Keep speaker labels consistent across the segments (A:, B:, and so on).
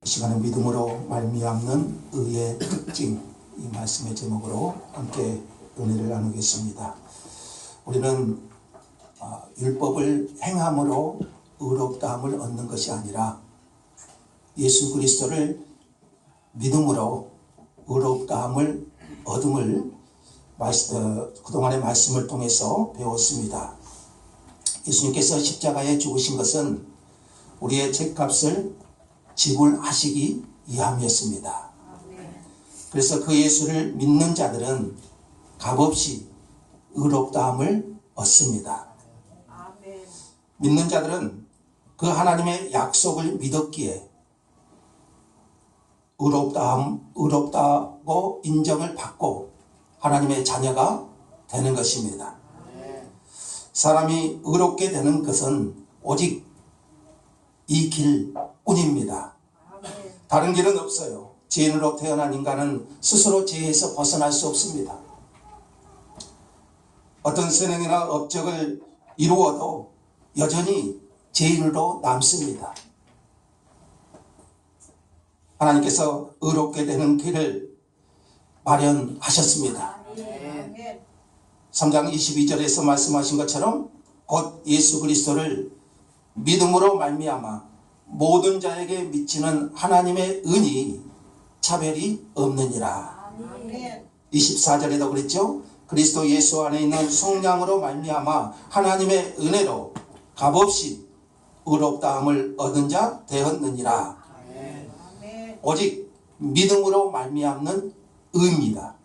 A: 이 시간에 믿음으로 말미암는 의의 특징, 이 말씀의 제목으로 함께 은혜를 나누겠습니다. 우리는 율법을 행함으로 의롭다함을 얻는 것이 아니라 예수 그리스도를 믿음으로 의롭다함을 얻음을 그동안의 말씀을 통해서 배웠습니다. 예수님께서 십자가에 죽으신 것은 우리의 죄값을 지불하시기 위함이었습니다. 그래서 그 예수를 믿는 자들은 값없이 의롭다함을 얻습니다. 믿는 자들은 그 하나님의 약속을 믿었기에 의롭다고 인정을 받고 하나님의 자녀가 되는 것입니다. 사람이 의롭게 되는 것은 오직 이 길뿐입니다. 다른 길은 없어요. 죄인으로 태어난 인간은 스스로 죄에서 벗어날 수 없습니다. 어떤 선행이나 업적을 이루어도 여전히 죄인으로 남습니다. 하나님께서 의롭게 되는 길을 마련하셨습니다. 3장 22절에서 말씀하신 것처럼 곧 예수 그리스도를 믿음으로 말미암아 모든 자에게 미치는 하나님의 은이 차별이 없느니라. 24절에도 그랬죠. 그리스도 예수 안에 있는 성령으로 말미암아 하나님의 은혜로 값없이 의롭다함을 얻은 자 되었느니라. 오직 믿음으로 말미암는 의입니다.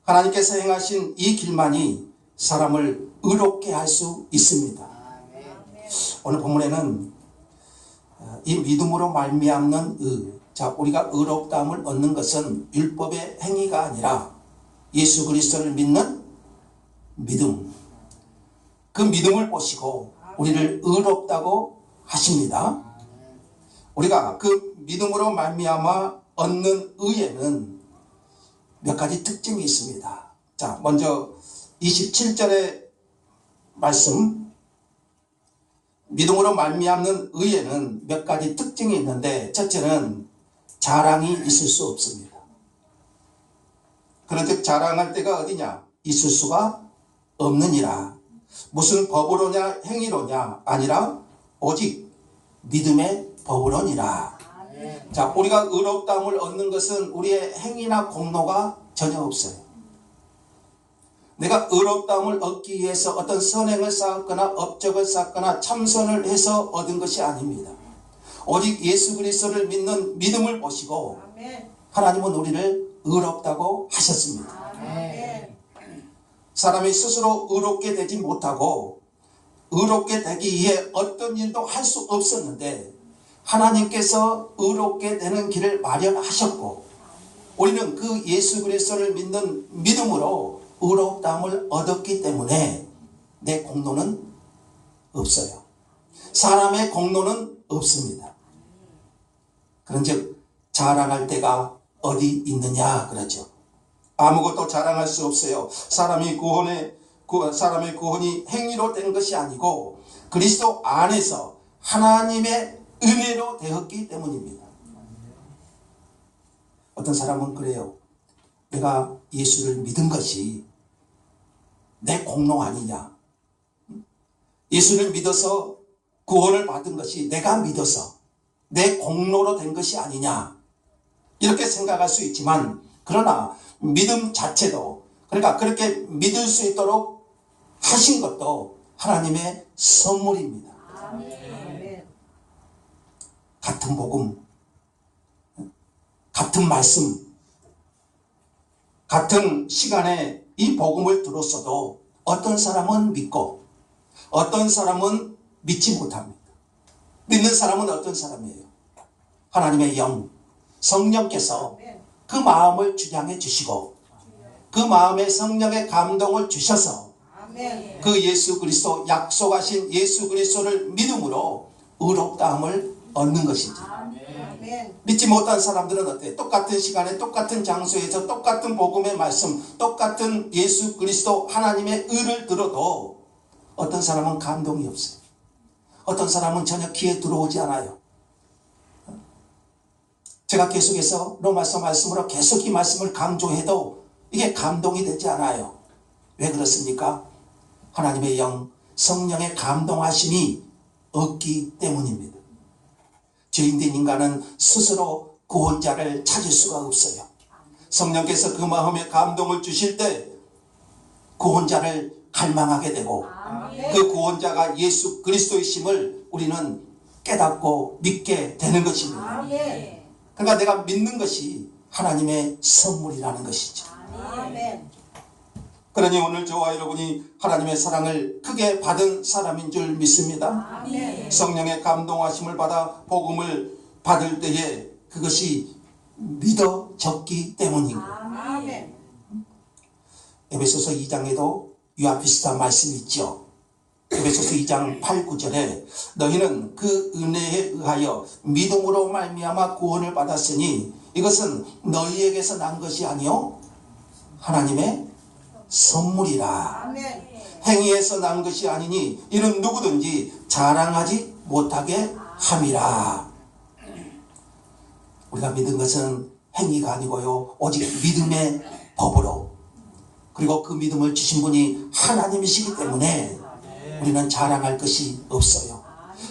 A: 하나님께서 행하신 이 길만이 사람을 의롭게 할 수 있습니다. 오늘 본문에는 이 믿음으로 말미암는 의, 우리가 의롭다함을 얻는 것은 율법의 행위가 아니라 예수 그리스도를 믿는 믿음, 그 믿음을 보시고 우리를 의롭다고 하십니다. 우리가 그 믿음으로 말미암아 얻는 의에는 몇 가지 특징이 있습니다. 자, 먼저 27절의 말씀, 믿음으로 말미암는 의에는 몇 가지 특징이 있는데, 첫째는 자랑이 있을 수 없습니다. 그런즉 자랑할 때가 어디냐? 있을 수가 없느니라. 무슨 법으로냐 행위로냐 아니라 오직 믿음의 법으로니라. 자, 우리가 의롭다함을 얻는 것은 우리의 행위나 공로가 전혀 없어요. 내가 의롭다함을 얻기 위해서 어떤 선행을 쌓았거나 업적을 쌓거나 참선을 해서 얻은 것이 아닙니다. 오직 예수 그리스도를 믿는 믿음을 보시고 하나님은 우리를 의롭다고 하셨습니다. 사람이 스스로 의롭게 되지 못하고 의롭게 되기 위해 어떤 일도 할 수 없었는데 하나님께서 의롭게 되는 길을 마련하셨고 우리는 그 예수 그리스도를 믿는 믿음으로 의롭다함을 얻었기 때문에 내 공로는 없어요. 사람의 공로는 없습니다. 그런즉 자랑할 때가 어디 있느냐 그러죠. 아무것도 자랑할 수 없어요. 사람의 구원이 행위로 된 것이 아니고 그리스도 안에서 하나님의 은혜로 되었기 때문입니다. 어떤 사람은 그래요. 내가 예수를 믿은 것이 내 공로 아니냐. 예수를 믿어서 구원을 받은 것이 내가 믿어서 내 공로로 된 것이 아니냐. 이렇게 생각할 수 있지만 그러나 믿음 자체도 그러니까 그렇게 믿을 수 있도록 하신 것도 하나님의 선물입니다. 같은 복음, 같은 말씀, 같은 시간에 이 복음을 들었어도 어떤 사람은 믿고 어떤 사람은 믿지 못합니다. 믿는 사람은 어떤 사람이에요? 하나님의 영, 성령께서 그 마음을 주장해 주시고 그 마음에 성령의 감동을 주셔서 그 예수 그리스도 약속하신 예수 그리스도를 믿음으로 의롭다함을 얻는 것이지. 믿지 못한 사람들은 어때요? 똑같은 시간에 똑같은 장소에서 똑같은 복음의 말씀, 똑같은 예수 그리스도 하나님의 의를 들어도 어떤 사람은 감동이 없어요. 어떤 사람은 전혀 귀에 들어오지 않아요. 제가 계속해서 로마서 말씀으로 계속 이 말씀을 강조해도 이게 감동이 되지 않아요. 왜 그렇습니까? 하나님의 영, 성령의 감동하심이 없기 때문입니다. 죄인된 인간은 스스로 구원자를 찾을 수가 없어요. 성령께서 그 마음에 감동을 주실 때 구원자를 갈망하게 되고 그 구원자가 예수 그리스도이심을 우리는 깨닫고 믿게 되는 것입니다. 그러니까 내가 믿는 것이 하나님의 선물이라는 것이죠. 그러니 오늘 저와 여러분이 하나님의 사랑을 크게 받은 사람인 줄 믿습니다. 성령의 감동하심을 받아 복음을 받을 때에 그것이 믿어졌기 때문입니다. 에베소서 2장에도 이와 비슷한 말씀이 있죠. 에베소서 2장 8, 9절에 너희는 그 은혜에 의하여 믿음으로 말미암아 구원을 받았으니 이것은 너희에게서 난 것이 아니요 하나님의 선물이라. 행위에서 난 것이 아니니 이는 누구든지 자랑하지 못하게 함이라. 우리가 믿은 것은 행위가 아니고요 오직 믿음의 법으로, 그리고 그 믿음을 주신 분이 하나님이시기 때문에 우리는 자랑할 것이 없어요.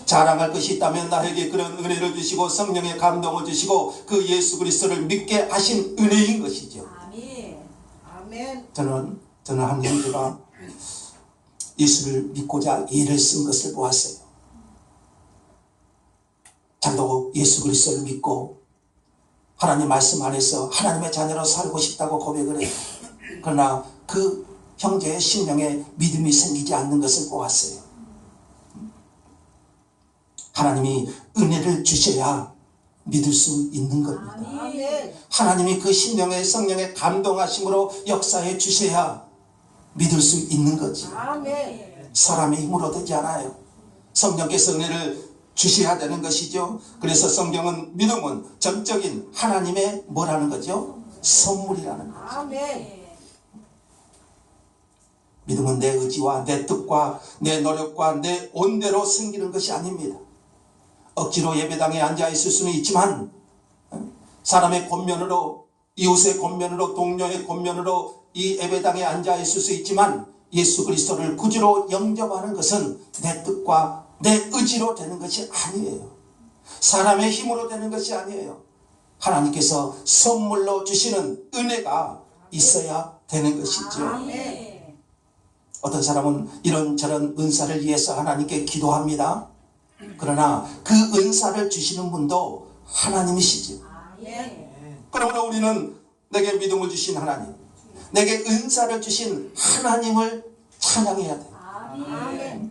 A: 자랑할 것이 있다면 나에게 그런 은혜를 주시고 성령의 감동을 주시고 그 예수 그리스도를 믿게 하신 은혜인 것이죠. 저는 한 형제가 예수를 믿고자 애를 쓴 것을 보았어요. 자기도 예수 그리스도를 믿고 하나님 말씀 안에서 하나님의 자녀로 살고 싶다고 고백을 해요. 그러나 그 형제의 심령에 믿음이 생기지 않는 것을 보았어요. 하나님이 은혜를 주셔야 믿을 수 있는 겁니다. 하나님이 그 심령의 성령의 감동하심으로 역사해 주셔야 믿을 수 있는 거지. 사람의 힘으로 되지 않아요. 성령께서 은혜를 주셔야 되는 것이죠. 그래서 성경은 믿음은 전적인 하나님의 뭐라는 거죠? 선물이라는 거죠. 믿음은 내 의지와 내 뜻과 내 노력과 내 온대로 생기는 것이 아닙니다. 억지로 예배당에 앉아 있을 수는 있지만 사람의 권면으로, 이웃의 권면으로, 동료의 권면으로 이 예배당에 앉아 있을 수 있지만 예수 그리스도를 구주로 영접하는 것은 내 뜻과 내 의지로 되는 것이 아니에요. 사람의 힘으로 되는 것이 아니에요. 하나님께서 선물로 주시는 은혜가 있어야 되는 것이죠. 어떤 사람은 이런저런 은사를 위해서 하나님께 기도합니다. 그러나 그 은사를 주시는 분도 하나님이시죠. 그러므로 우리는 내게 믿음을 주신 하나님, 내게 은사를 주신 하나님을 찬양해야 돼요.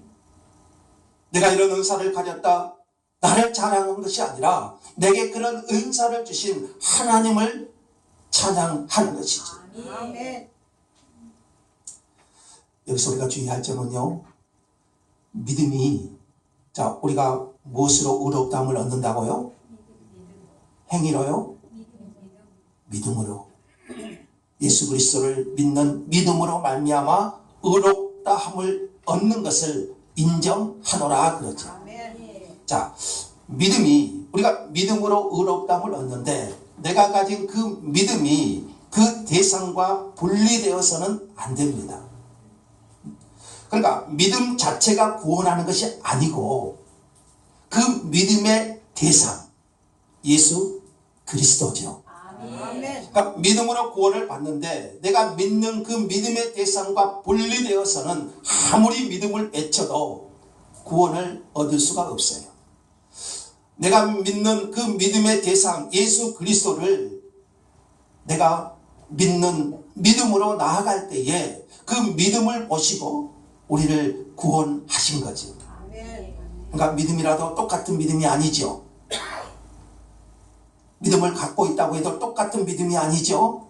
A: 내가 이런 은사를 가졌다, 나를 자랑한 것이 아니라 내게 그런 은사를 주신 하나님을 찬양하는 것이죠. 여기서 우리가 주의할 점은요, 믿음이, 자, 우리가 무엇으로 의롭다함을 얻는다고요? 행위로요? 믿음으로. 예수 그리스도를 믿는 믿음으로 말미암아 의롭다함을 얻는 것을 인정하노라 그러죠. 자, 믿음이, 우리가 믿음으로 의롭다함을 얻는데 내가 가진 그 믿음이 그 대상과 분리되어서는 안 됩니다. 그러니까 믿음 자체가 구원하는 것이 아니고 그 믿음의 대상, 예수 그리스도죠. 그러니까 믿음으로 구원을 받는데 내가 믿는 그 믿음의 대상과 분리되어서는 아무리 믿음을 외쳐도 구원을 얻을 수가 없어요. 내가 믿는 그 믿음의 대상 예수 그리스도를 내가 믿는 믿음으로 나아갈 때에 그 믿음을 보시고 우리를 구원하신 거죠. 그러니까 믿음이라도 똑같은 믿음이 아니죠. 믿음을 갖고 있다고 해도 똑같은 믿음이 아니죠.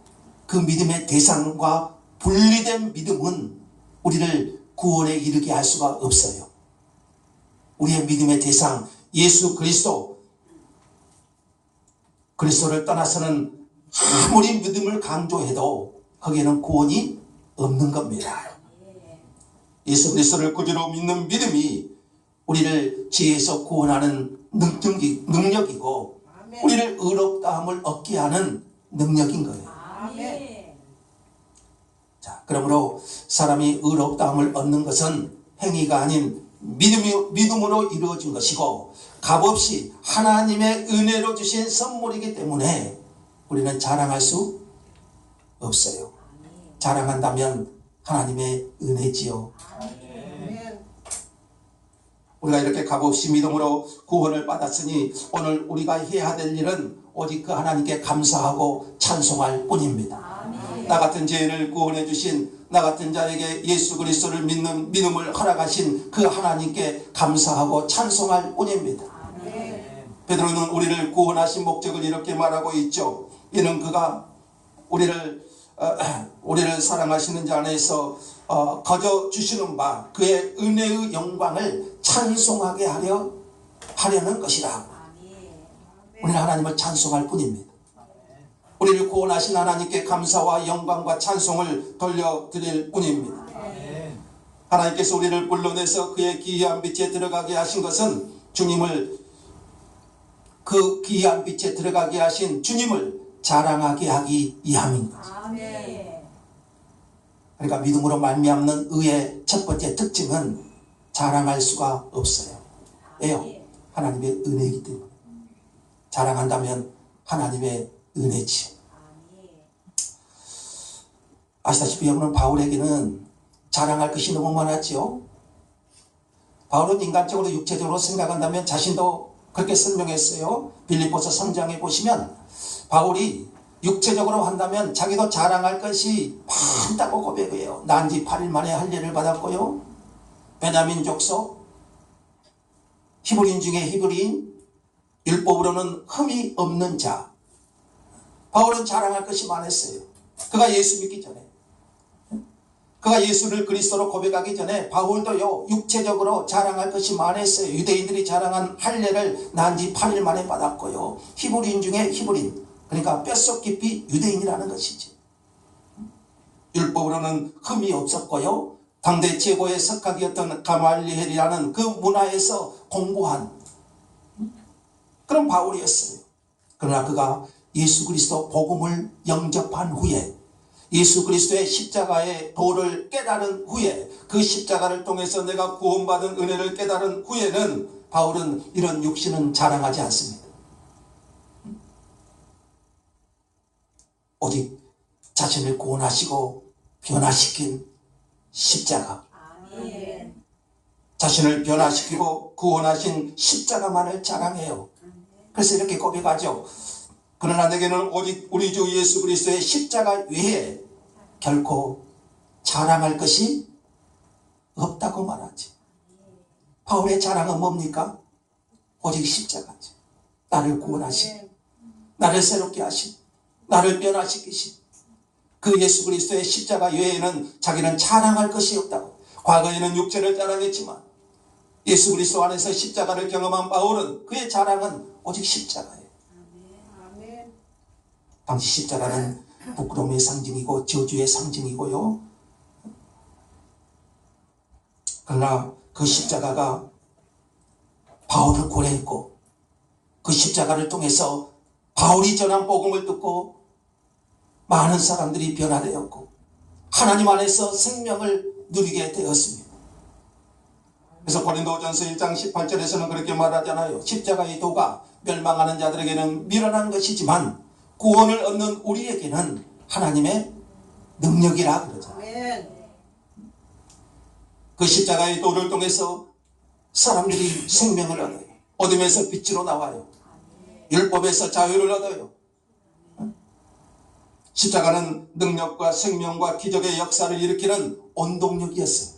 A: 그 믿음의 대상과 분리된 믿음은 우리를 구원에 이르게 할 수가 없어요. 우리의 믿음의 대상 예수 그리스도, 그리스도를 떠나서는 아무리 믿음을 강조해도 거기에는 구원이 없는 겁니다. 예수 그리스도를 구주로 믿는 믿음이 우리를 죄에서 구원하는 능력이고 우리를 의롭다함을 얻게 하는 능력인 거예요. 자, 그러므로 사람이 의롭다함을 얻는 것은 행위가 아닌 믿음으로 이루어진 것이고 값없이 하나님의 은혜로 주신 선물이기 때문에 우리는 자랑할 수 없어요. 자랑한다면 하나님의 은혜지요. 우리가 이렇게 값없이 믿음으로 구원을 받았으니 오늘 우리가 해야 될 일은 오직 그 하나님께 감사하고 찬송할 뿐입니다. 나 같은 죄인을 구원해 주신 나 같은 자에게 예수 그리스도를 믿는 믿음을 허락하신 그 하나님께 감사하고 찬송할 뿐입니다. 베드로는 우리를 구원하신 목적을 이렇게 말하고 있죠. 이는 그가 우리를 사랑하시는 자 안에서 거저 주시는 바 그의 은혜의 영광을 찬송하게 하려는 것이라. 우리는 하나님을 찬송할 뿐입니다. 우리를 구원하신 하나님께 감사와 영광과 찬송을 돌려드릴 뿐입니다. 하나님께서 우리를 불러내서 그의 기이한 빛에 들어가게 하신 것은 그 기이한 빛에 들어가게 하신 주님을 자랑하게 하기 위함입니다. 그러니까 믿음으로 말미암는 의의 첫 번째 특징은 자랑할 수가 없어요. 왜요? 하나님의 은혜이기 때문에. 자랑한다면 하나님의 은혜지. 아시다시피 여러분 바울에게는 자랑할 것이 너무 많았지요. 바울은 인간적으로 육체적으로 생각한다면 자신도 그렇게 설명했어요. 빌립보서 3장에 보시면 바울이 육체적으로 한다면 자기도 자랑할 것이 많다고 고백해요. 난 지 8일 만에 할례를 받았고요. 베냐민 족속, 히브리인 중에 히브리인, 율법으로는 흠이 없는 자. 바울은 자랑할 것이 많았어요. 그가 예수 믿기 전에, 그가 예수를 그리스도로 고백하기 전에 바울도요 육체적으로 자랑할 것이 많았어요. 유대인들이 자랑한 할례를 난 지 8일 만에 받았고요. 히브리인 중에 히브리인, 그러니까 뼛속 깊이 유대인이라는 것이지. 율법으로는 흠이 없었고요. 당대 최고의 석학이었던 가말리엘이라는 그 문화에서 공부한 그런 바울이었어요. 그러나 그가 예수 그리스도 복음을 영접한 후에 예수 그리스도의 십자가의 도를 깨달은 후에 그 십자가를 통해서 내가 구원받은 은혜를 깨달은 후에는 바울은 이런 육신은 자랑하지 않습니다. 오직 자신을 구원하시고 변화시킨 십자가, 자신을 변화시키고 구원하신 십자가만을 자랑해요. 그래서 이렇게 고백하죠. 그러나 내게는 오직 우리 주 예수 그리스도의 십자가 외에 결코 자랑할 것이 없다고 말하지. 바울의 자랑은 뭡니까? 오직 십자가지. 나를 구원하신, 나를 새롭게 하신, 나를 변화시키신 그 예수 그리스도의 십자가 외에는 자기는 자랑할 것이 없다고. 과거에는 육체를 자랑했지만 예수 그리스도 안에서 십자가를 경험한 바울은 그의 자랑은 오직 십자가예요. 당시 십자가는 부끄러움의 상징이고 저주의 상징이고요. 그러나 그 십자가가 바울을 구원했고 그 십자가를 통해서 바울이 전한 복음을 듣고 많은 사람들이 변화되었고 하나님 안에서 생명을 누리게 되었습니다. 그래서 고린도전서 1장 18절에서는 그렇게 말하잖아요. 십자가의 도가 멸망하는 자들에게는 미련한 것이지만 구원을 얻는 우리에게는 하나님의 능력이라 그러잖아요. 그 십자가의 도를 통해서 사람들이 생명을 얻어요. 어둠에서 빛으로 나와요. 율법에서 자유를 얻어요. 십자가는 능력과 생명과 기적의 역사를 일으키는 원동력이었어요.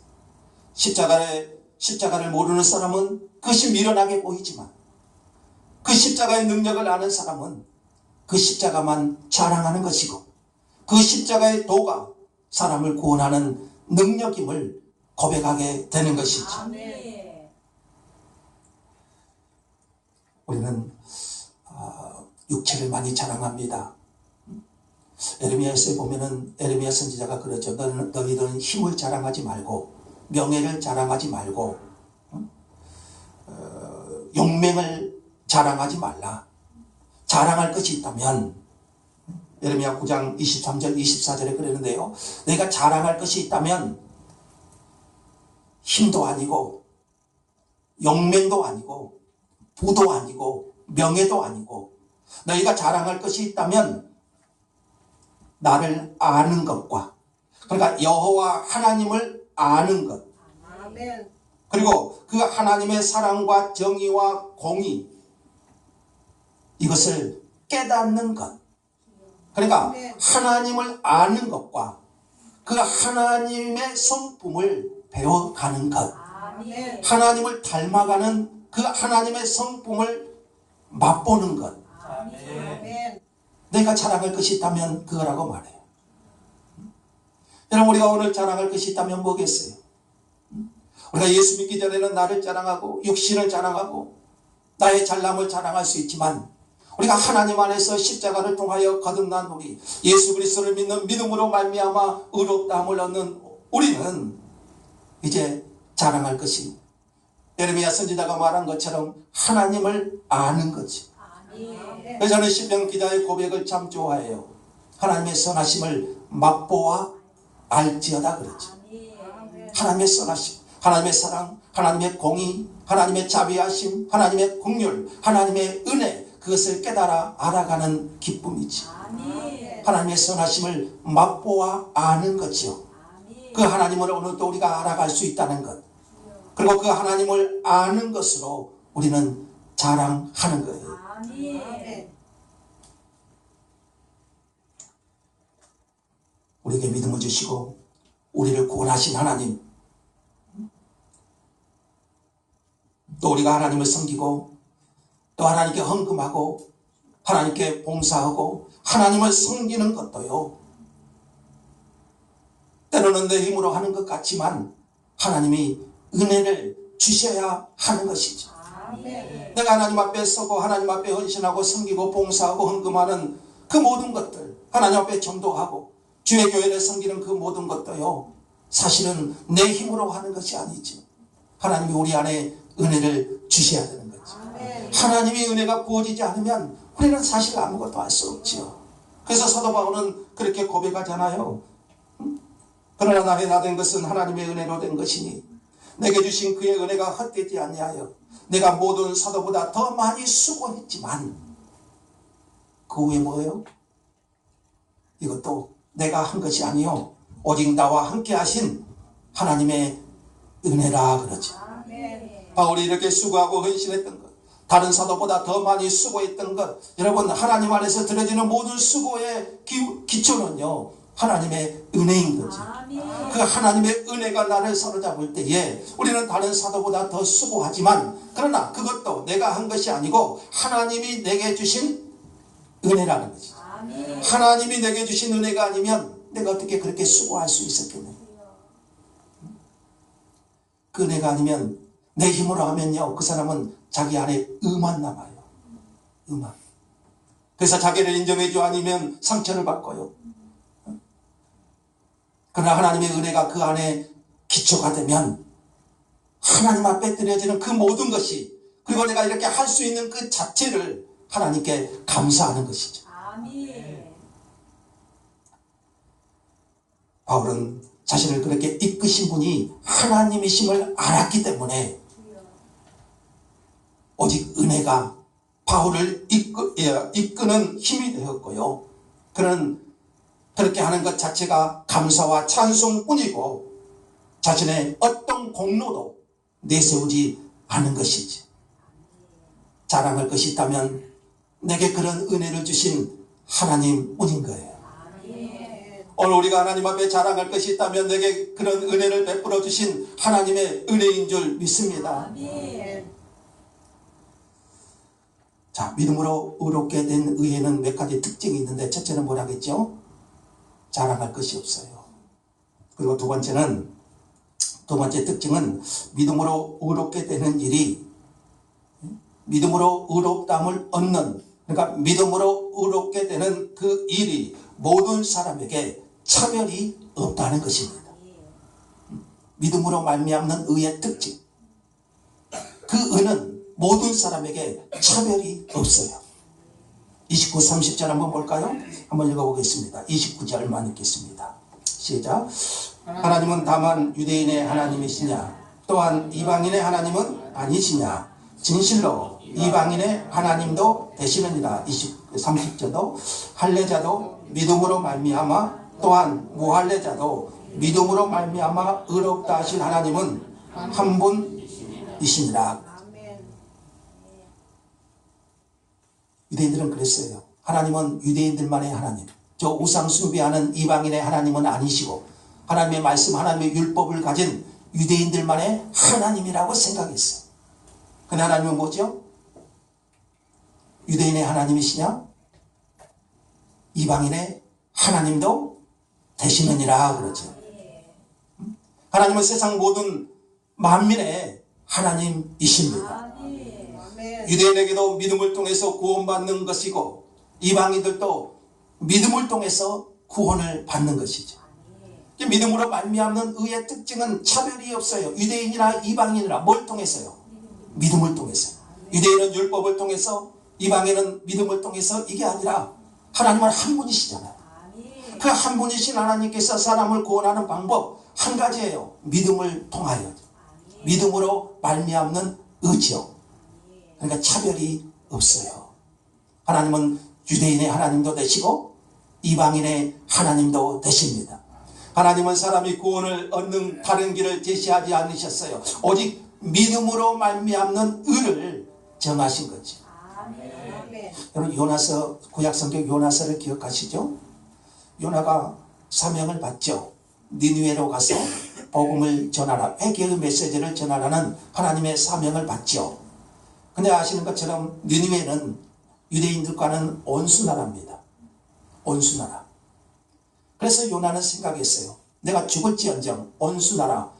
A: 십자가를 모르는 사람은 그것이 미련하게 보이지만 그 십자가의 능력을 아는 사람은 그 십자가만 자랑하는 것이고 그 십자가의 도가 사람을 구원하는 능력임을 고백하게 되는 것이죠. 우리는 육체를 많이 자랑합니다. 에레미야서에 보면은 에레미야 선지자가 그러죠. 너희들은 힘을 자랑하지 말고 명예를 자랑하지 말고 용맹을 자랑하지 말라. 자랑할 것이 있다면, 예레미야 9장 23절 24절에 그랬는데요, 너희가 자랑할 것이 있다면 힘도 아니고 용맹도 아니고 부도 아니고 명예도 아니고, 너희가 자랑할 것이 있다면 나를 아는 것과, 그러니까 여호와 하나님을 아는 것,
B: 아멘.
A: 그리고 그 하나님의 사랑과 정의와 공의, 이것을 깨닫는 것, 그러니까 하나님을 아는 것과 그 하나님의 성품을 배워가는 것,
B: 아멘.
A: 하나님을 닮아가는 그 하나님의 성품을 맛보는 것,
B: 아멘.
A: 내가 자랑할 것이 있다면 그거라고 말해요. 여러분, 우리가 오늘 자랑할 것이 있다면 뭐겠어요? 우리가 예수 믿기 전에는 나를 자랑하고 육신을 자랑하고 나의 잘남을 자랑할 수 있지만, 우리가 하나님 안에서 십자가를 통하여 거듭난 우리, 예수 그리스도를 믿는 믿음으로 말미암아 의롭다함을 얻는 우리는 이제 자랑할 것이, 예레미야 선지자가 말한 것처럼 하나님을 아는 거지. 그래서 저는 시편 기자의 고백을 참 좋아해요. 하나님의 선하심을 맛보아 알지어다 그러죠. 하나님의 선하심, 하나님의 사랑, 하나님의 공의, 하나님의 자비하심, 하나님의 긍휼, 하나님의 은혜, 그것을 깨달아 알아가는 기쁨이지. 하나님의 선하심을 맛보아 아는 것이요, 그 하나님을 오늘도 우리가 알아갈 수 있다는 것, 그리고 그 하나님을 아는 것으로 우리는 자랑하는 거예요. 우리에게 믿음을 주시고 우리를 구원하신 하나님, 또 우리가 하나님을 섬기고 또 하나님께 헌금하고 하나님께 봉사하고 하나님을 섬기는 것도요, 때로는 내 힘으로 하는 것 같지만 하나님이 은혜를 주셔야 하는 것이죠. 내가 하나님 앞에 서고 하나님 앞에 헌신하고 섬기고 봉사하고 헌금하는 그 모든 것들, 하나님 앞에 전도하고 주의 교회를 섬기는 그 모든 것도요, 사실은 내 힘으로 하는 것이 아니죠. 하나님이 우리 안에 은혜를 주셔야 되는 거죠. 하나님의 은혜가 부어지지 않으면 우리는 사실 아무것도 할 수 없지요. 그래서 사도 바울은 그렇게 고백하잖아요. 그러나 나의 나 된 것은 하나님의 은혜로 된 것이니 내게 주신 그의 은혜가 헛되지 아니하여 내가 모든 사도보다 더 많이 수고했지만, 그 후에 뭐예요? 이것도 내가 한 것이 아니요 오직 나와 함께 하신 하나님의 은혜라 그러죠. 바울이 이렇게 수고하고 헌신했던 것, 다른 사도보다 더 많이 수고했던 것, 여러분, 하나님 안에서 드려지는 모든 수고의 기초는요 하나님의 은혜인 거죠. 그 하나님의 은혜가 나를 사로잡을 때에 우리는 다른 사도보다 더 수고하지만, 그러나 그것도 내가 한 것이 아니고 하나님이 내게 주신 은혜라는 거죠. 하나님이 내게 주신 은혜가 아니면 내가 어떻게 그렇게 수고할 수 있었겠느냐. 그 은혜가 아니면 내 힘으로 하면요, 그 사람은 자기 안에 의만 남아요. 의만. 그래서 자기를 인정해 줘 아니면 상처를 받고요. 그러나 하나님의 은혜가 그 안에 기초가 되면 하나님 앞에 드려지는 그 모든 것이, 그리고 내가 이렇게 할 수 있는 그 자체를 하나님께 감사하는 것이죠. 바울은 자신을 그렇게 이끄신 분이 하나님이심을 알았기 때문에 오직 은혜가 바울을 이끄는 힘이 되었고요, 그는 그렇게 하는 것 자체가 감사와 찬송뿐이고 자신의 어떤 공로도 내세우지 않은 것이지. 자랑할 것이 있다면 내게 그런 은혜를 주신 하나님뿐인 거예요. 오늘 우리가 하나님 앞에 자랑할 것이 있다면 내게 그런 은혜를 베풀어 주신 하나님의 은혜인 줄 믿습니다. 자, 믿음으로 의롭게 된 의에는 몇 가지 특징이 있는데, 첫째는 뭐라겠죠? 자랑할 것이 없어요. 그리고 두 번째 특징은 믿음으로 의롭게 되는 일이, 믿음으로 의롭다함을 얻는, 그러니까 믿음으로 의롭게 되는 그 일이 모든 사람에게 차별이 없다는 것입니다. 믿음으로 말미암는 의의 특징, 그 의는 모든 사람에게 차별이 없어요. 이 29, 30절 한번 볼까요? 한번 읽어보겠습니다. 29절만 읽겠습니다. 시작. 하나님은 다만 유대인의 하나님이시냐? 또한 이방인의 하나님은 아니시냐? 진실로 이방인의 하나님도 되시느니라. 30절도 할례자도 믿음으로 말미암아 또한 무할례자도 믿음으로 말미암아 의롭다 하신 하나님은 한 분이시니라.
B: 아멘.
A: 유대인들은 그랬어요. 하나님은 유대인들만의 하나님, 저 우상 숭배하는 이방인의 하나님은 아니시고 하나님의 말씀, 하나님의 율법을 가진 유대인들만의 하나님이라고 생각했어요. 근데 하나님은 뭐죠? 유대인의 하나님이시냐? 이방인의 하나님도 되시느니라 그러죠. 하나님은 세상 모든 만민의 하나님이십니다.
B: 아멘.
A: 유대인에게도 믿음을 통해서 구원받는 것이고 이방인들도 믿음을 통해서 구원을 받는 것이죠. 믿음으로 말미암는 의의 특징은 차별이 없어요. 유대인이나 이방인이나 뭘 통해서요? 믿음을 통해서. 유대인은 율법을 통해서, 이방인은 믿음을 통해서. 이게 아니라 하나님은 한 분이시잖아요. 그 한 분이신 하나님께서 사람을 구원하는 방법 한 가지예요. 믿음을 통하여. 믿음으로 말미암는 의지요. 그러니까 차별이 없어요. 하나님은 유대인의 하나님도 되시고 이방인의 하나님도 되십니다. 하나님은 사람이 구원을 얻는 다른 길을 제시하지 않으셨어요. 오직 믿음으로 말미암는 의를 정하신 거죠.
B: 아멘.
A: 여러분 요나서, 구약성경 요나서를 기억하시죠? 요나가 사명을 받죠. 니느웨로 가서 복음을 전하라, 회개의 메시지를 전하라는 하나님의 사명을 받죠. 근데 아시는 것처럼 니느웨는 유대인들과는 온수나라입니다. 온수나라. 그래서 요나는 생각했어요. 내가 죽을지언정 온수나라,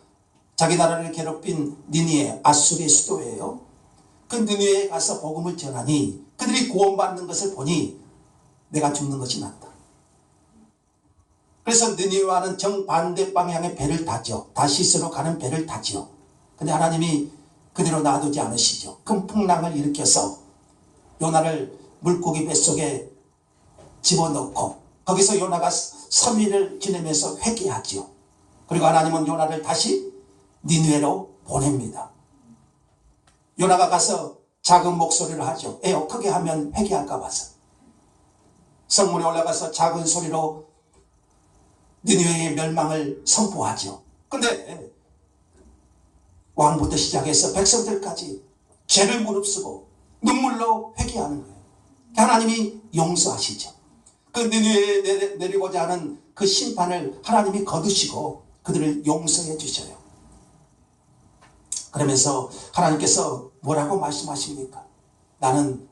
A: 자기 나라를 괴롭힌 니느웨, 아수르의 수도예요. 그 니느웨에 가서 복음을 전하니 그들이 구원받는 것을 보니 내가 죽는 것이 낫다. 그래서 니느웨와는 정반대 방향의 배를 타죠. 다시스로 가는 배를 타죠. 근데 하나님이 그대로 놔두지 않으시죠. 큰 풍랑을 일으켜서 요나를 물고기 뱃속에 집어넣고 거기서 요나가 3일을 지내면서 회개하죠. 그리고 하나님은 요나를 다시 니느웨로 보냅니다. 요나가 가서 작은 목소리를 하죠. 에어 크게 하면 회개할까 봐서. 성문에 올라가서 작은 소리로 니느웨의 멸망을 선포하죠. 근데 왕부터 시작해서 백성들까지 죄를 무릅쓰고 눈물로 회개하는 거예요. 하나님이 용서하시죠. 그 니느웨에 내리고자 하는 그 심판을 하나님이 거두시고 그들을 용서해 주셔요. 그러면서 하나님께서 뭐라고 말씀하십니까? 나는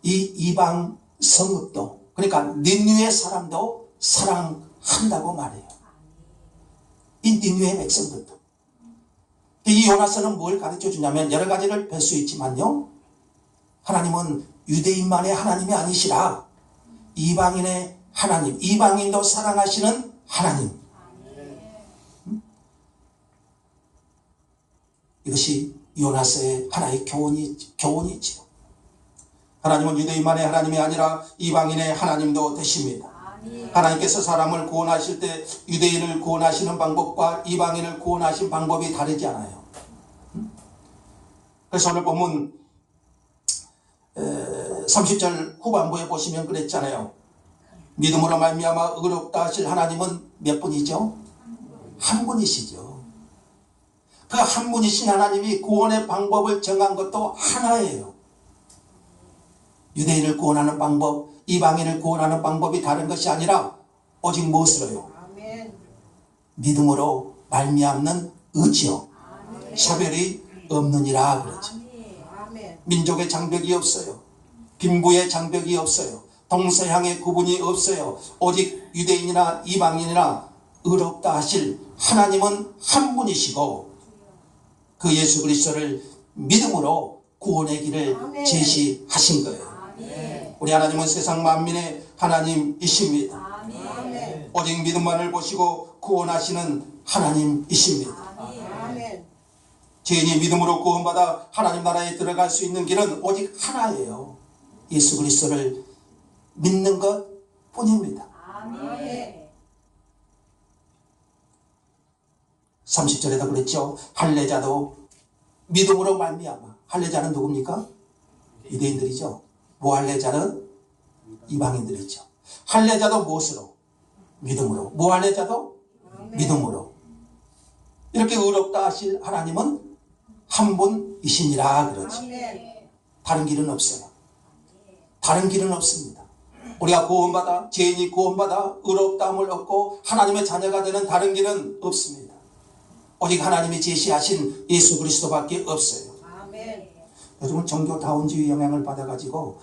A: 이 이방 성읍도, 그러니까 니느웨 사람도 사랑한다고 말해요. 이 니느웨 백성들도. 이 요나서는 뭘 가르쳐 주냐면 여러 가지를 뵐 수 있지만요, 하나님은 유대인만의 하나님이 아니시라 이방인의 하나님, 이방인도 사랑하시는 하나님. 이것이 요나서의 하나의 교훈이지요. 하나님은 유대인만의 하나님이 아니라 이방인의 하나님도 되십니다. 하나님께서 사람을 구원하실 때 유대인을 구원하시는 방법과 이방인을 구원하신 방법이 다르지 않아요. 그래서 오늘 본문 30절 후반부에 보시면 그랬잖아요. 믿음으로 말미암아 의롭다 하실 하나님은 몇 분이죠? 한 분이시죠. 그 한 분이신 하나님이 구원의 방법을 정한 것도 하나예요. 유대인을 구원하는 방법, 이방인을 구원하는 방법이 다른 것이 아니라 오직 무엇으로요?
B: 아멘.
A: 믿음으로 말미암는 의지요. 차별이 없느니라 그러죠.
B: 아멘.
A: 민족의 장벽이 없어요. 빈부의 장벽이 없어요. 동서양의 구분이 없어요. 오직 유대인이나 이방인이나 의롭다 하실 하나님은 한 분이시고 그 예수 그리스도를 믿음으로 구원의 길을
B: 아멘.
A: 제시하신 거예요.
B: 아멘.
A: 우리 하나님은 세상 만민의 하나님이십니다.
B: 아멘.
A: 오직 믿음만을 보시고 구원하시는 하나님이십니다.
B: 아멘.
A: 죄인이 믿음으로 구원받아 하나님 나라에 들어갈 수 있는 길은 오직 하나예요. 예수 그리스도를 믿는 것 뿐입니다.
B: 아멘.
A: 30절에도 그랬죠. 할례자도 믿음으로 말미암아. 할례자는 누굽니까? 유대인들이죠. 무할례자는 이방인들이죠. 할례자도 무엇으로? 믿음으로. 무할례자도 믿음으로. 이렇게 의롭다 하실 하나님은 한 분이시니라 그러죠.
B: 아멘.
A: 다른 길은 없어요. 다른 길은 없습니다. 우리가 구원받아 죄인이 구원받아 의롭다함을 얻고 하나님의 자녀가 되는 다른 길은 없습니다. 오직 하나님이 제시하신 예수 그리스도밖에 없어요.
B: 아멘.
A: 요즘은 종교다운주의 영향을 받아가지고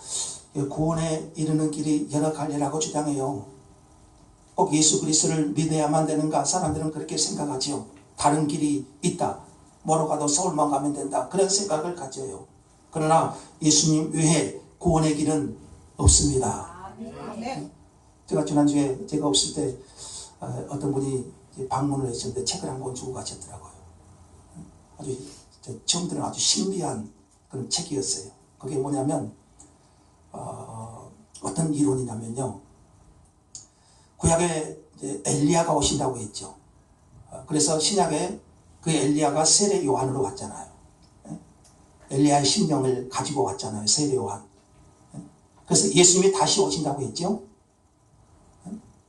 A: 구원에 이르는 길이 여러 갈래라고 주장해요. 꼭 예수 그리스도를 믿어야만 되는가? 사람들은 그렇게 생각하죠. 다른 길이 있다. 뭐로 가도 서울만 가면 된다. 그런 생각을 가져요. 그러나 예수님 외에 구원의 길은 없습니다.
B: 아멘.
A: 제가 지난주에 제가 없을 때 어떤 분이 방문을 했었는데 책을 한 권 주고 가셨더라고요. 아주 처음 들은 아주 신비한 그런 책이었어요. 그게 뭐냐면 어떤 이론이냐면요. 구약에 이제 엘리야가 오신다고 했죠. 그래서 신약에 그 엘리야가 세례 요한으로 왔잖아요. 엘리야의 심령을 가지고 왔잖아요. 세례 요한. 그래서 예수님이 다시 오신다고 했죠.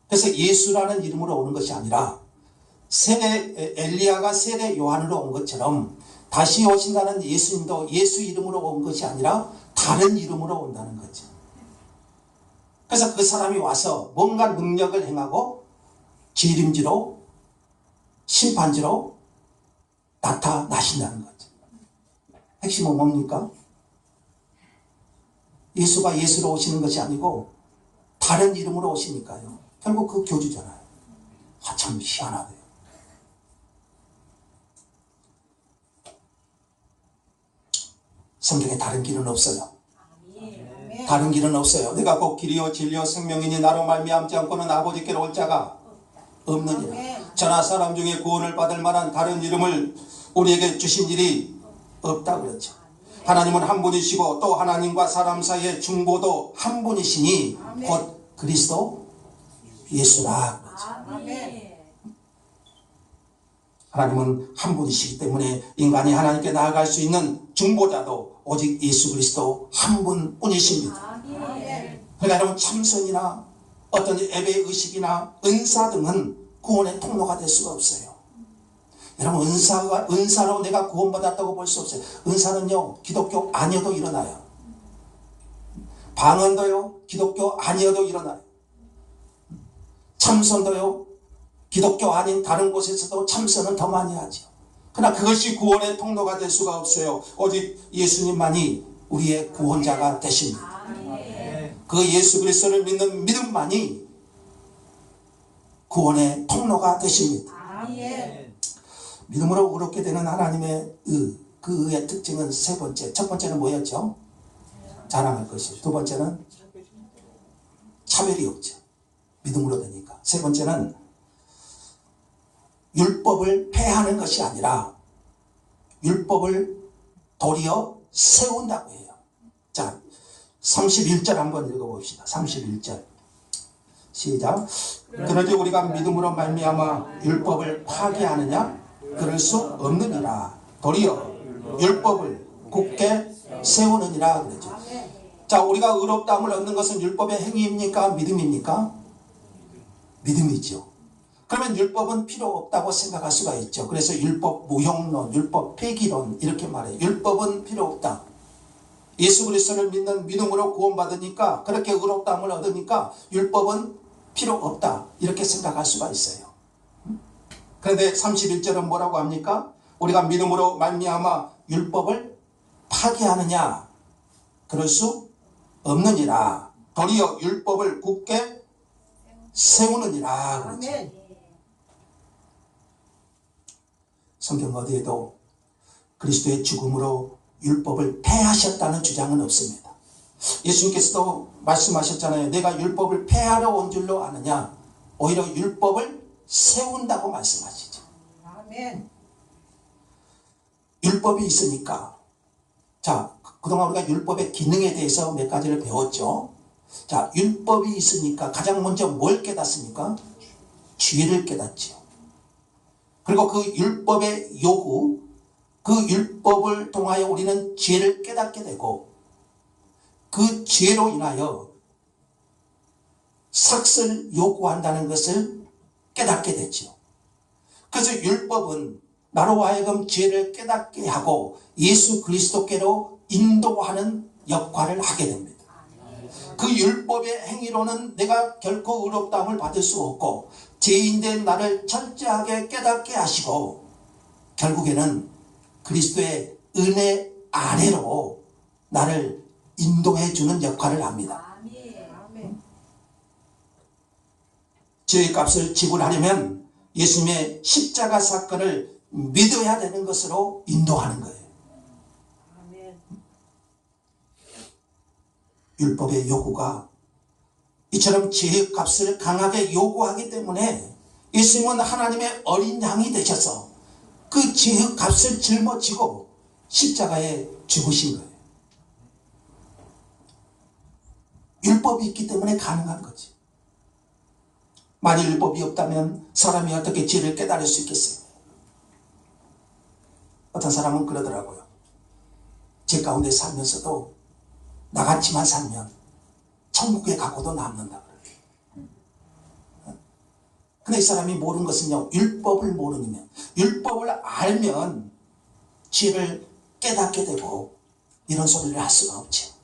A: 그래서 예수라는 이름으로 오는 것이 아니라 엘리야가 세례 요한으로 온 것처럼 다시 오신다는 예수님도 예수 이름으로 온 것이 아니라 다른 이름으로 온다는 거죠. 그래서 그 사람이 와서 뭔가 능력을 행하고 지림지로 심판지로 나타나신다는 거죠. 핵심은 뭡니까? 예수가 예수로 오시는 것이 아니고 다른 이름으로 오시니까요. 결국 그 교주잖아요. 참 희한하네요. 성경에 다른 길은 없어요.
B: 아멘.
A: 다른 길은 없어요. 내가 곧 길이요 진리요 생명이니 나로 말미암지 않고는 아버지께로 올 자가 없느니라. 저나 사람 중에 구원을 받을 만한 다른 이름을 우리에게 주신 일이 없다 그랬죠. 하나님은 한 분이시고 또 하나님과 사람 사이의 중보도 한 분이시니 곧 그리스도 예수라 그랬죠.
B: 아멘.
A: 하나님은 한 분이시기 때문에 인간이 하나님께 나아갈 수 있는 중보자도 오직 예수 그리스도 한 분뿐이십니다.
B: 아멘.
A: 그러니까 여러분 참선이나 어떤 예배 의식이나 은사 등은 구원의 통로가 될 수가 없어요. 여러분 은사로 내가 구원받았다고 볼 수 없어요. 은사는요 기독교 아니어도 일어나요. 방언도요 기독교 아니어도 일어나요. 참선도요 기독교 아닌 다른 곳에서도 참선은 더 많이 하죠. 그러나 그것이 구원의 통로가 될 수가 없어요. 오직 예수님만이 우리의 구원자가 되십니다. 그 예수 그리스도를 믿는 믿음만이 구원의 통로가 되십니다.
B: 아멘.
A: 믿음으로 의롭게 되는 하나님의 그 의의 특징은 세 번째. 첫 번째는 뭐였죠? 자랑할 것이죠. 두 번째는 차별이 없죠. 믿음으로 되니까. 세 번째는 율법을 폐하는 것이 아니라 율법을 도리어 세운다고 해요. 자, 31절 한번 읽어봅시다. 31절. 시작. 그러지 우리가 믿음으로 말미암아 율법을 파기하느냐? 그럴 수 없느니라. 도리어 율법을 굳게 세우느니라 그러죠. 자, 우리가 의롭다함을 얻는 것은 율법의 행위입니까? 믿음입니까? 믿음이죠. 그러면 율법은 필요 없다고 생각할 수가 있죠. 그래서 율법 무용론, 율법 폐기론 이렇게 말해요. 율법은 필요 없다. 예수 그리스도를 믿는 믿음으로 구원받으니까 그렇게 의롭다함을 얻으니까 율법은 필요 없다. 이렇게 생각할 수가 있어요. 그런데 31절은 뭐라고 합니까? 우리가 믿음으로 말미암아 율법을 파기하느냐? 그럴 수 없느니라. 도리어 율법을 굳게 세우느니라. 그렇죠.
B: 아멘.
A: 성경 어디에도 그리스도의 죽음으로 율법을 폐하셨다는 주장은 없습니다. 예수님께서도 말씀하셨잖아요. 내가 율법을 폐하러 온 줄로 아느냐? 오히려 율법을 세운다고 말씀하시죠.
B: 아멘.
A: 율법이 있으니까. 자, 그동안 우리가 율법의 기능에 대해서 몇 가지를 배웠죠. 자, 율법이 있으니까 가장 먼저 뭘 깨닫습니까? 죄를 깨닫지요. 그리고 그 율법의 요구, 그 율법을 통하여 우리는 죄를 깨닫게 되고 그 죄로 인하여 삭을 요구한다는 것을 깨닫게 되죠. 그래서 율법은 나로 하여금 죄를 깨닫게 하고 예수 그리스도께로 인도하는 역할을 하게 됩니다. 그 율법의 행위로는 내가 결코 의롭다함을 받을 수 없고 죄인된 나를 철저하게 깨닫게 하시고 결국에는 그리스도의 은혜 아래로 나를 인도해 주는 역할을 합니다.
B: 아멘.
A: 죄의 값을 지불하려면 예수님의 십자가 사건을 믿어야 되는 것으로 인도하는 거예요.
B: 아멘.
A: 율법의 요구가 이처럼 죄의 값을 강하게 요구하기 때문에 예수님은 하나님의 어린 양이 되셔서 그 죄의 값을 짊어지고 십자가에 죽으신 거예요. 율법이 있기 때문에 가능한 거지. 만일 율법이 없다면 사람이 어떻게 죄를 깨달을 수 있겠어요? 어떤 사람은 그러더라고요. 죄 가운데 살면서도 나같이만 살면 천국에 가고도 남는다. 근데 이 사람이 모르는 것은요, 율법을 모르면, 율법을 알면 죄를 깨닫게 되고 이런 소리를 할 수가 없죠.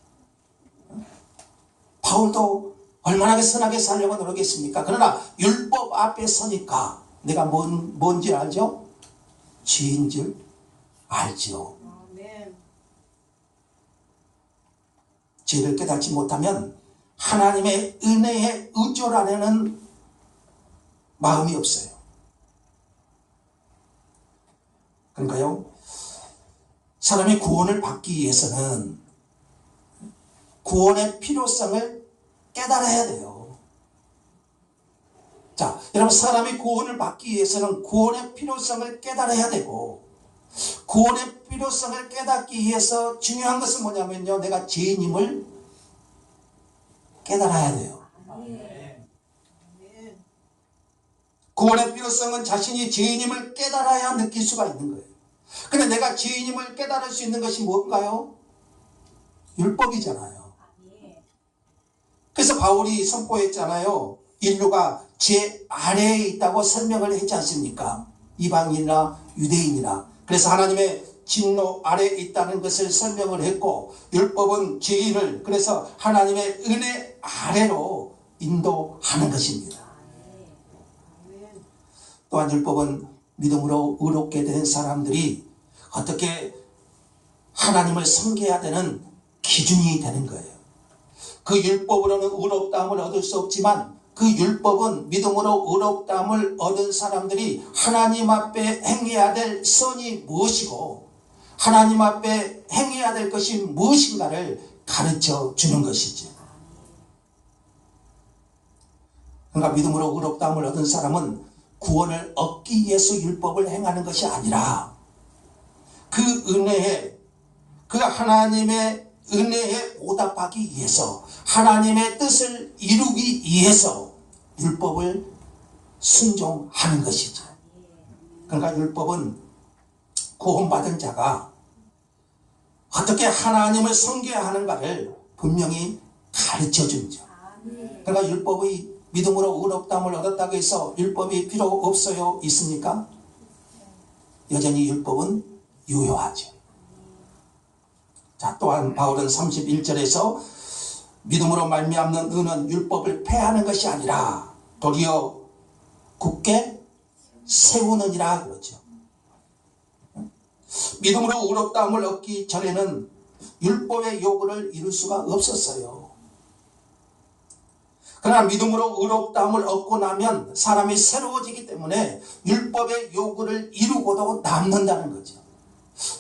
A: 바울도 얼마나 선하게 살려고 노력했습니까? 그러나 율법 앞에 서니까 내가 뭔지 알죠? 죄인 줄 알죠.
B: 아멘.
A: 죄를 깨닫지 못하면 하나님의 은혜에 의존하려는 마음이 없어요. 그러니까요, 사람이 구원을 받기 위해서는 구원의 필요성을 깨달아야 돼요. 자, 여러분, 사람이 구원을 받기 위해서는 구원의 필요성을 깨달아야 되고, 구원의 필요성을 깨닫기 위해서 중요한 것은 뭐냐면요, 내가 죄인임을 깨달아야 돼요.
B: 아멘.
A: 구원의 필요성은 자신이 죄인임을 깨달아야 느낄 수가 있는 거예요. 근데 내가 죄인임을 깨달을 수 있는 것이 뭔가요? 율법이잖아요. 그래서 바울이 선포했잖아요. 인류가 죄 아래에 있다고 설명을 했지 않습니까? 이방인이나 유대인이나. 그래서 하나님의 진노 아래에 있다는 것을 설명을 했고, 율법은 죄인을 그래서 하나님의 은혜 아래로 인도하는 것입니다. 또한 율법은 믿음으로 의롭게 된 사람들이 어떻게 하나님을 섬겨야 되는 기준이 되는 거예요. 그 율법으로는 의롭다함을 얻을 수 없지만 그 율법은 믿음으로 의롭다함을 얻은 사람들이 하나님 앞에 행해야 될 선이 무엇이고 하나님 앞에 행해야 될 것이 무엇인가를 가르쳐 주는 것이죠. 그러니까 믿음으로 의롭다함을 얻은 사람은 구원을 얻기 위해서 율법을 행하는 것이 아니라 그 은혜에, 그 하나님의 은혜에 보답하기 위해서 하나님의 뜻을 이루기 위해서 율법을 순종하는 것이죠. 그러니까 율법은 구원받은 자가 어떻게 하나님을 섬겨야 하는가를 분명히 가르쳐 줍니다. 그러니까 율법의 믿음으로 의롭다함을 얻었다고 해서 율법이 필요 없어요? 있습니까? 여전히 율법은 유효하죠. 자, 또한 바울은 31절에서 믿음으로 말미암는 의는 율법을 폐하는 것이 아니라 도리어 굳게 세우느니라 그러죠. 믿음으로 의롭다함을 얻기 전에는 율법의 요구를 이룰 수가 없었어요. 그러나 믿음으로 의롭다함을 얻고 나면 사람이 새로워지기 때문에 율법의 요구를 이루고도 남는다는 거죠.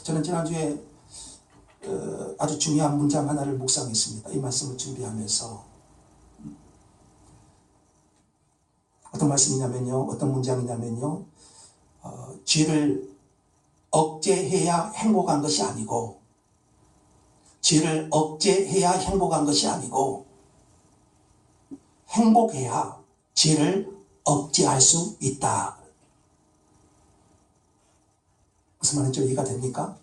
A: 저는 지난주에 아주 중요한 문장 하나를 묵상했습니다. 이 말씀을 준비하면서 어떤 말씀이냐면요, 어떤 문장이냐면요, 죄를 억제해야 행복한 것이 아니고 죄를 억제해야 행복한 것이 아니고 행복해야 죄를 억제할 수 있다. 무슨 말인지 이해가 됩니까?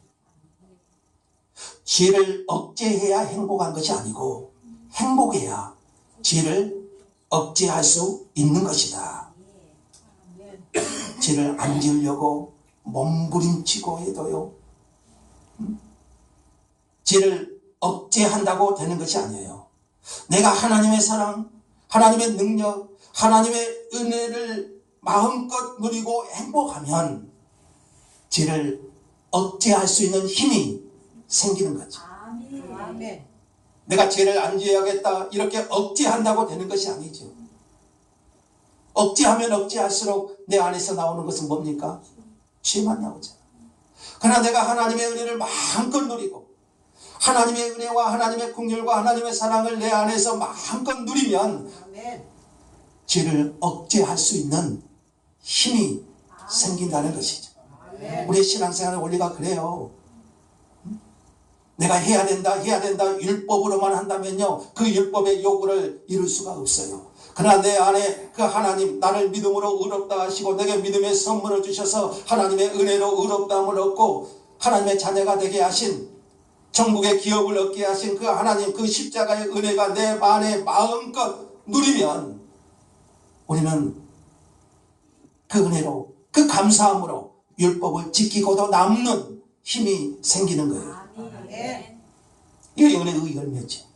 A: 죄를 억제해야 행복한 것이 아니고 행복해야 죄를 억제할 수 있는 것이다. 죄를 안 지으려고 몸부림치고 해도요, 죄를 억제한다고 되는 것이 아니에요. 내가 하나님의 사랑, 하나님의 능력, 하나님의 은혜를 마음껏 누리고 행복하면 죄를 억제할 수 있는 힘이 생기는 거죠.
B: 아멘.
A: 내가 죄를 안 지어야겠다 이렇게 억제한다고 되는 것이 아니죠. 억제하면 억제할수록 내 안에서 나오는 것은 뭡니까? 죄만 나오잖아. 그러나 내가 하나님의 은혜를 마음껏 누리고 하나님의 은혜와 하나님의 긍휼과 하나님의 사랑을 내 안에서 마음껏 누리면
B: 아멘.
A: 죄를 억제할 수 있는 힘이 생긴다는 것이죠.
B: 아멘.
A: 우리의 신앙생활의 원리가 그래요. 내가 해야 된다 율법으로만 한다면요, 그 율법의 요구를 이룰 수가 없어요. 그러나 내 안에 그 하나님, 나를 믿음으로 의롭다 하시고 내게 믿음의 선물을 주셔서 하나님의 은혜로 의롭다함을 얻고 하나님의 자녀가 되게 하신, 천국의 기업을 얻게 하신 그 하나님, 그 십자가의 은혜가 내 안에 마음껏 누리면 우리는 그 은혜로, 그 감사함으로 율법을 지키고도 남는 힘이 생기는 거예요.
B: 아멘.
A: 이게 은혜의 열매죠.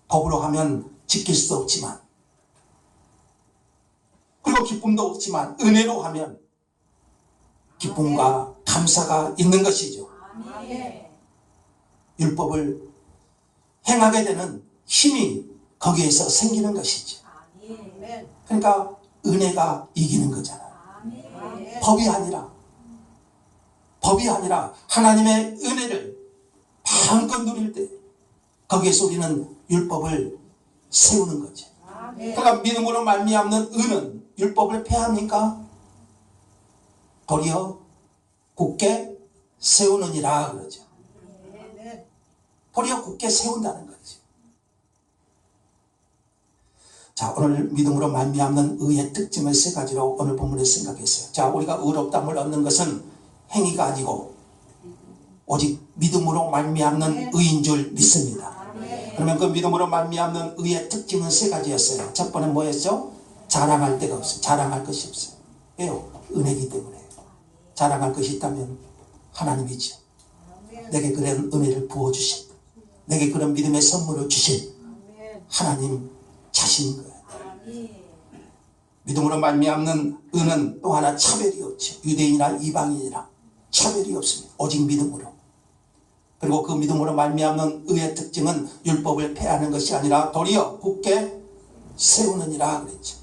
A: 법으로 하면 지킬 수도 없지만, 그리고 기쁨도 없지만 은혜로 하면 기쁨과 감사가 있는 것이죠.
B: 아멘.
A: 율법을 행하게 되는 힘이 거기에서 생기는 것이죠.
B: 아멘.
A: 그러니까 은혜가 이기는 거잖아요.
B: 아멘.
A: 법이 아니라 하나님의 은혜를 마음껏 누릴 때 거기에서 우리는 율법을 세우는 거죠.
B: 아멘.
A: 그러니까 믿음으로 말미암는 의는 율법을 폐합니까? 도리어 굳게 세우느니라 그러죠.
B: 아멘.
A: 도리어 굳게 세운다는 거죠. 자, 오늘 믿음으로 말미암는 의의 특징을 세 가지로 오늘 본문에 생각했어요. 자, 우리가 의롭다함을 얻는 것은 행위가 아니고 오직 믿음으로 말미암는 의인 줄 믿습니다. 그러면 그 믿음으로 말미암는 의의 특징은 세 가지였어요. 첫 번째는 뭐였죠? 자랑할 데가 없어요. 자랑할 것이 없어요. 왜요? 은혜이기 때문에. 자랑할 것이 있다면 하나님이죠. 내게 그런 은혜를 부어주신, 내게 그런 믿음의 선물을 주신 하나님 자신인 거예요. 믿음으로 말미암는 의는 또 하나 차별이 없죠. 유대인이나 이방인이나 차별이 없습니다. 오직 믿음으로. 그리고 그 믿음으로 말미암는 의의 특징은 율법을 폐하는 것이 아니라 도리어 굳게 세우느니라 그랬죠.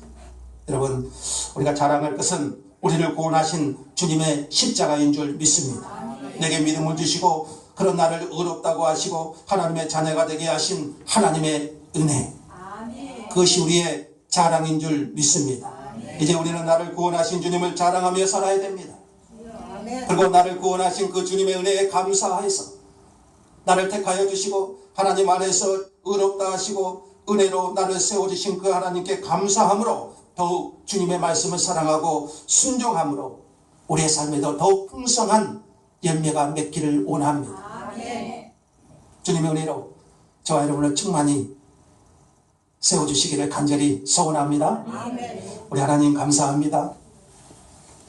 A: 여러분, 우리가 자랑할 것은 우리를 구원하신 주님의 십자가인 줄 믿습니다. 내게 믿음을 주시고 그런 나를 의롭다고 하시고 하나님의 자녀가 되게 하신 하나님의 은혜, 그것이 우리의 자랑인 줄 믿습니다. 이제 우리는 나를 구원하신 주님을 자랑하며 살아야 됩니다. 그리고 나를 구원하신 그 주님의 은혜에 감사해서 나를 택하여 주시고 하나님 안에서 의롭다 하시고 은혜로 나를 세워주신 그 하나님께 감사함으로 더욱 주님의 말씀을 사랑하고 순종함으로 우리의 삶에도 더욱 풍성한 열매가 맺기를 원합니다. 주님의 은혜로 저와 여러분을 충만히 세워주시기를 간절히 소원합니다. 우리 하나님 감사합니다.